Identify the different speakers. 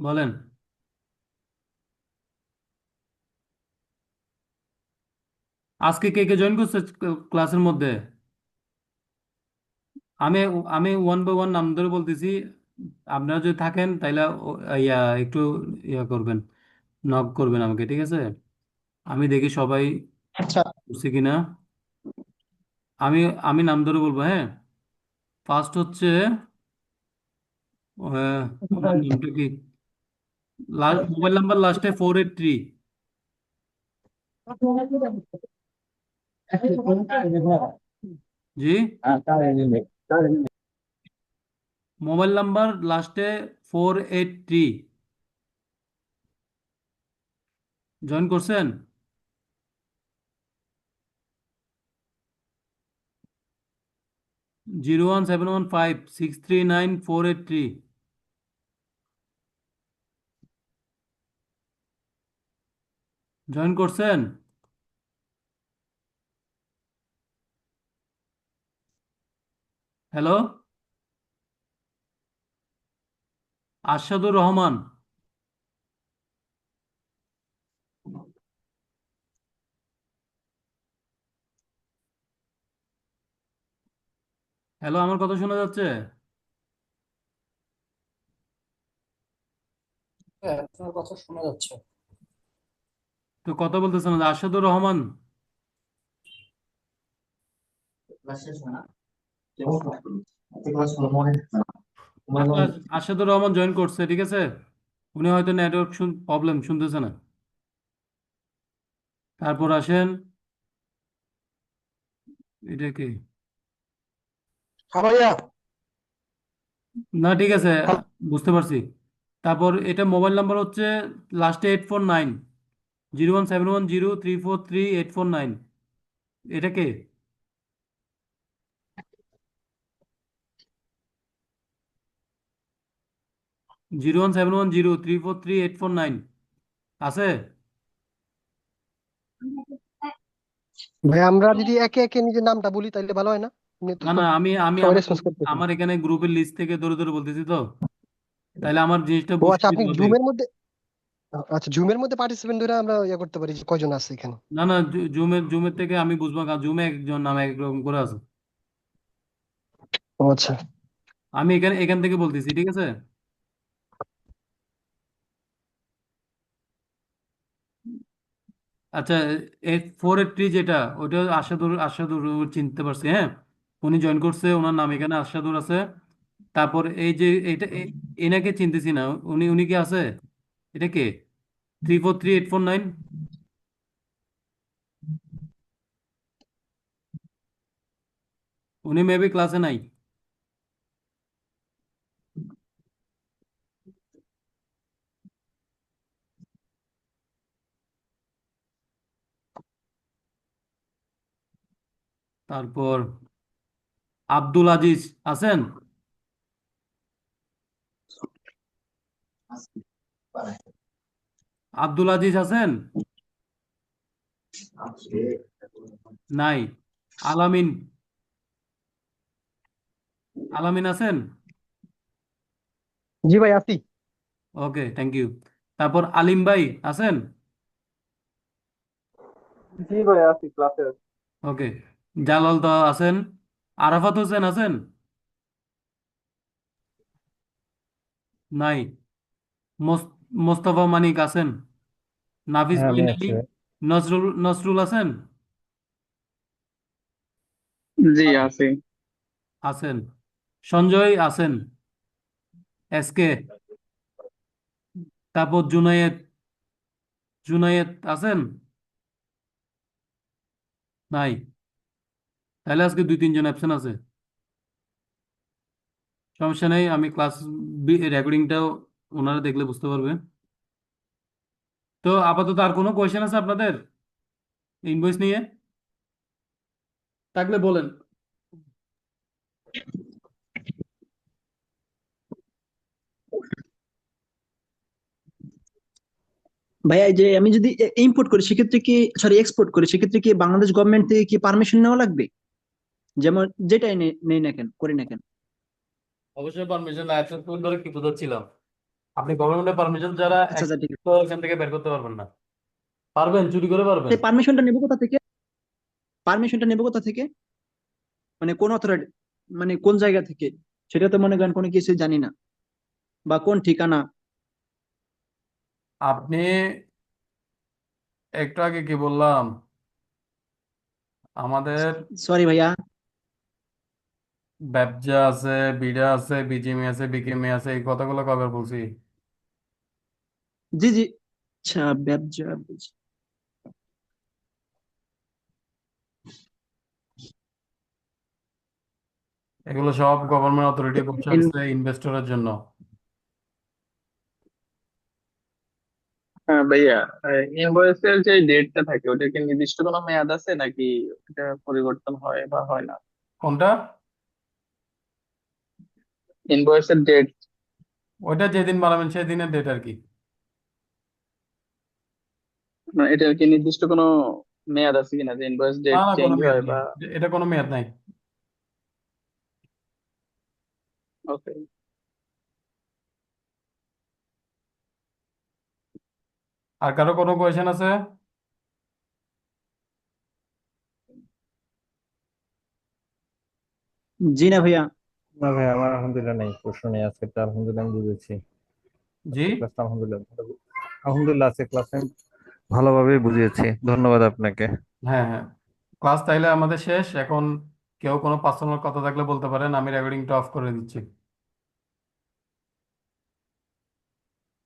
Speaker 1: বলেন। আজকে কে কে জয়েন করছে ক্লাসের মধ্যে? আমি আমি ওয়ান বাই ওয়ান নাম ধরে বলতেছি। আপনারা যদি থাকেন তাহলে একটু করবেন, নক করবেন আমাকে, ঠিক আছে? আমি দেখি সবাই
Speaker 2: আচ্ছা।
Speaker 1: করছে কিনা। আমি আমি নাম ধরে বলবো, হ্যাঁ। ফার্স্ট হচ্ছে ওনার নামটা কি? মোবাইল নাম্বার লাস্টে 483। জি। মোবাইল নাম্বার লাস্টে 483। জয়েন করছেন? 01715639483। জয়েন করছেন? হ্যালো, আরশাদুর রহমান। হ্যালো, আমার কথা শোনা যাচ্ছে?
Speaker 2: হ্যাঁ, আপনার কথা শোনা যাচ্ছে।
Speaker 1: তো কথা বলতেছেন না, আরশাদুর রহমান। আচ্ছা, আরশাদুর রহমান জয়েন করছে, ঠিক আছে। উনি হয়তো নেটওয়ার্ক প্রবলেম, শুনতেছে না। তারপর আসেন, এটা কি?
Speaker 2: হ্যাঁ ভাইয়া।
Speaker 1: না, ঠিক আছে, বুঝতে পারছি। তারপর এটা মোবাইল নাম্বার হচ্ছে লাস্টে 849, 01710343849। এটা কে? 01710343849 আছে?
Speaker 2: ভাই, আমরা যদি একে একে নিজের নামটা বলি তাহলে ভালো হয় না? আপনি তো
Speaker 1: না না, আমি আমি
Speaker 2: সবাই
Speaker 1: আমার
Speaker 2: রেসপন্স করতেছেন।
Speaker 1: আমার এখানে গ্রুপের লিস্ট থেকে ধরে ধরে বলতেছি তো, তাহলে আমার জিনিসটা
Speaker 2: ও
Speaker 1: বুঝতে
Speaker 2: আচ্ছা, আপনি
Speaker 1: সুবিধা হবে।
Speaker 2: জুমের মধ্যে, আচ্ছা জুমের মধ্যে পার্টিসিপেন্ট ধরে আমরা ইয়ে করতে পারি যে কয়জন আছে এখানে।
Speaker 1: না না, জুমের থেকে আমি বুঝবো, কারণ জুমে একজন নাম এক রকম করে আছে।
Speaker 2: ও আচ্ছা।
Speaker 1: আমি এখানে এখান থেকে বলতেছি, ঠিক আছে। আচ্ছা, 483 যেটা, ওটা আশাদুর, আশাদুর চিনতে পারছি, হ্যাঁ। উনি জয়েন করছে, ওনার নাম এখানে আশাদুর আছে। তারপর এই যে এনাকে চিনতেছি না, উনি উনি কি আছে? এটা কে? 343849। উনি মেবি ক্লাসে নাই। তারপর আব্দুল আজিজ আছেন? আব্দুল আজিজ আছেন? নাই। আলামিন, আলামিন আছেন?
Speaker 2: জি ভাই, আছি।
Speaker 1: ওকে, থ্যাংক ইউ। তারপর আলিম ভাই আছেন?
Speaker 3: জি ভাই, আছি, ক্লাসে আছি।
Speaker 1: ওকে। জালাল দা আছেন? আরাফাত হোসেন আছেন? নাই। মোস্তফা মানিক আছেন? নাফিস
Speaker 3: হ্যাঁ, আমি
Speaker 1: বিন আলী?
Speaker 3: আছি ভাই।
Speaker 1: নজরুল নজরুল আছেন?
Speaker 3: জি, আছি।
Speaker 1: আছেন। সঞ্জয় আছেন? এসকে? তারপর জুনায়েদ, জুনায়েদ আছেন? নাই। তাহলে আজকে দুই তিনজন অ্যাবসেন্ট আছে। সমস্যা নেই, আমি ক্লাস রেকর্ডিংটাও ওনারা দেখলে বুঝতে পারবে। তো আপাতত আর কোনো কোয়েশ্চেন আছে আপনাদের ইনভয়েস নিয়ে? থাকলে বলেন।
Speaker 4: ভাইয়া, এই যে আমি যদি ইম্পোর্ট করি সেক্ষেত্রে কি, সরি এক্সপোর্ট করি সেক্ষেত্রে কি বাংলাদেশ গভর্নমেন্ট থেকে কি পারমিশন নেওয়া লাগবে? যেমন যেটাই নেই না কেন, করি না কেন।
Speaker 1: অবশ্যই পারমিশন, অ্যাবসেন্ট ধরে কি বোঝাচ্ছিলাম? আপনি গভর্নমেন্টের পারমিশন ছাড়া
Speaker 4: আচ্ছা আচ্ছা ঠিক আছে।
Speaker 1: তো এখান থেকে বের করতে পারবেন না। পারবেন, চুরি করে পারবেন।
Speaker 4: সেই পারমিশনটা নেবো কোথা থেকে? পারমিশনটা নেবো কোথা থেকে? মানে কোন অথরিটি, মানে কোন জায়গা থেকে? সেটা তো মনে করেন কোনো কিছু জানি না, বা কোন ঠিকানা।
Speaker 1: আপনি একটু আগে কি বললাম, আমাদের
Speaker 4: সরি ভাইয়া।
Speaker 1: ব্যবসা আছে, বিডা আছে, বিজিএমই আছে, বিকেএমই আছে, এই কথাগুলো কবে বলছি?
Speaker 4: জি জি। আচ্ছা, ব্যবসা বুঝি।
Speaker 1: এগুলো সব গভর্নমেন্ট অথরিটি বসে আছে ইনভেস্টরের জন্য।
Speaker 3: হ্যাঁ ভাইয়া, ইনভয়েসের যে ডেটটা থাকে ওটা কি নির্দিষ্ট কোনো মেয়াদ আছে নাকি এটা পরিবর্তন হয় বা হয় না?
Speaker 1: কোনটা?
Speaker 3: ইনভয়েসের ডেট,
Speaker 1: ওইটা যেদিন বানাবেন সেই দিনের ডেট আর কি।
Speaker 3: মানে এটা কি নির্দিষ্ট কোনো মেয়াদ আছে কিনা যে ইনভয়েস
Speaker 1: না
Speaker 3: ডেট
Speaker 1: না, কোনো
Speaker 3: চেঞ্জ
Speaker 1: মেয়াদ
Speaker 3: হয়
Speaker 1: নেই,
Speaker 3: বা?
Speaker 1: এটা কোনো মেয়াদ নাই।
Speaker 3: ওকে।
Speaker 1: আর কারো কোনো কোয়েশ্চেন আছে?
Speaker 4: জি না ভাইয়া।
Speaker 5: না ভাই, আমার আলহামদুলিল্লাহ নেই, প্রশ্ন নেই। আজকেরটা আলহামদুলিল্লাহ আমি বুঝেছি।
Speaker 1: জি।
Speaker 5: আজকের ক্লাসটা আলহামদুলিল্লাহ আজকের ক্লাস আমি ভালোভাবে বুঝিয়েছি। ধন্যবাদ আপনাকে।
Speaker 1: হ্যাঁ হ্যাঁ, ক্লাস তাইলে আমাদের শেষ এখন। কেউ কোনো পার্সোনাল কথা থাকলে বলতে পারেন, আমি রেকর্ডিংটা অফ করে দিচ্ছি।